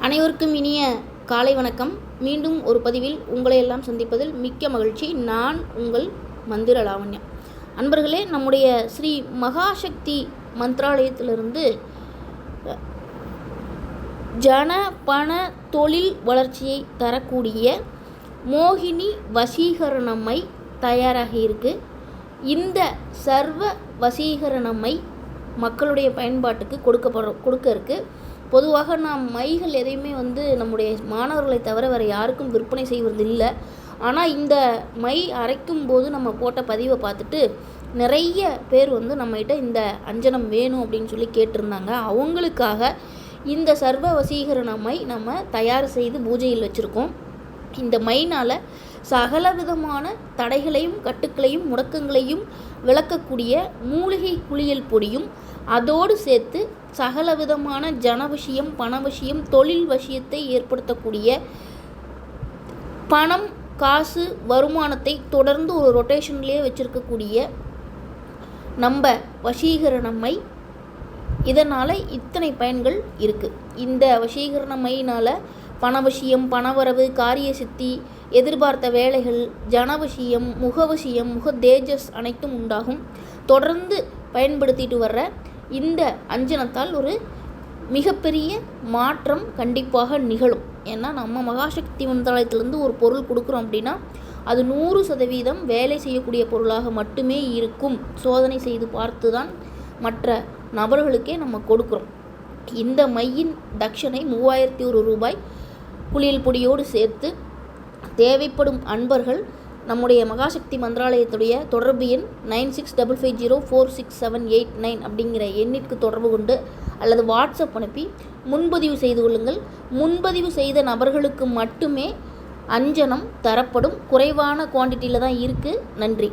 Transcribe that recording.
அனைவருக்கும் இனிய காலை வணக்கம். மீண்டும் ஒரு பதிவில் உங்களை எல்லாம் சந்திப்பதில் மிக்க மகிழ்ச்சி. நான் உங்கள் மந்திர லாவண்யா. அன்பர்களே, நம்முடைய ஸ்ரீ மகாசக்தி மந்திராலயத்திலிருந்து ஜன பண தொழில் வளர்ச்சியை தரக்கூடிய மோகினி வசீகரணமை தயாராக இருக்குது. இந்த சர்வ வசீகரணமை மக்களுடைய பயன்பாட்டுக்கு கொடுக்க இருக்குது. பொதுவாக நாம் மைகள் எதையுமே நம்முடைய மாணவர்களை தவிர வேறு யாருக்கும் விற்பனை செய்வது இல்லை. ஆனால் இந்த மை அரைக்கும் போது நம்ம போட்ட பதிவை பார்த்துட்டு நிறைய பேர் நம்மகிட்ட இந்த அஞ்சனம் வேணும் அப்படின்னு சொல்லி கேட்டிருந்தாங்க. அவங்களுக்காக இந்த சர்வ வசீகரண மை நம்ம தயார் செய்து பூஜையில் வச்சுருக்கோம். இந்த மைனால் சகல விதமான தடைகளையும் கட்டுக்களையும் முடக்கங்களையும் விளக்கக்கூடிய மூலிகை குளியல் பொடியும் அதோடு சேர்த்து சகல விதமான ஜனவசியம், பணவசியம், தொழில் வசியத்தை ஏற்படுத்தக்கூடிய பணம், காசு, வருமானத்தை தொடர்ந்து ஒரு ரொட்டேஷன்லேயே வச்சுருக்கக்கூடிய நம்ம வசீகரணமை. இதனால் இத்தனை பயன்கள் இருக்குது. இந்த வசீகரணமையினால் பணவசியம், பணவரவு, காரிய சித்தி, எதிர்பார்த்த வேலைகள், ஜனவசியம், முகவசியம், முக தேஜஸ் அனைத்தும் உண்டாகும். தொடர்ந்து பயன்படுத்திட்டு வர்ற இந்த அஞ்சனத்தால் ஒரு மிகப்பெரிய மாற்றம் கண்டிப்பாக நிகழும். ஏன்னா நம்ம மகாசக்தி மந்திராலயத்திலேருந்து ஒரு பொருள் கொடுக்குறோம் அப்படின்னா அது 100% வேலை செய்யக்கூடிய பொருளாக மட்டுமே இருக்கும். சோதனை செய்து பார்த்து தான் மற்ற நபர்களுக்கே நம்ம கொடுக்குறோம். இந்த மையின் தட்சணை 3001 ரூபாய். குளியல் பொடியோடு சேர்த்து தேவைப்படும் அன்பர்கள் நம்முடைய மகாசக்தி மந்திராலயத்துடைய தொடர்பு எண் 9655046789 அப்படிங்கிற எண்ணிற்கு தொடர்பு கொண்டு அல்லது வாட்ஸ்அப் அனுப்பி முன்பதிவு செய்து கொள்ளுங்கள். முன்பதிவு செய்த நபர்களுக்கு மட்டுமே அஞ்சனம் தரப்படும். குறைவான குவான்டிட்டியில் தான் இருக்குது. நன்றி.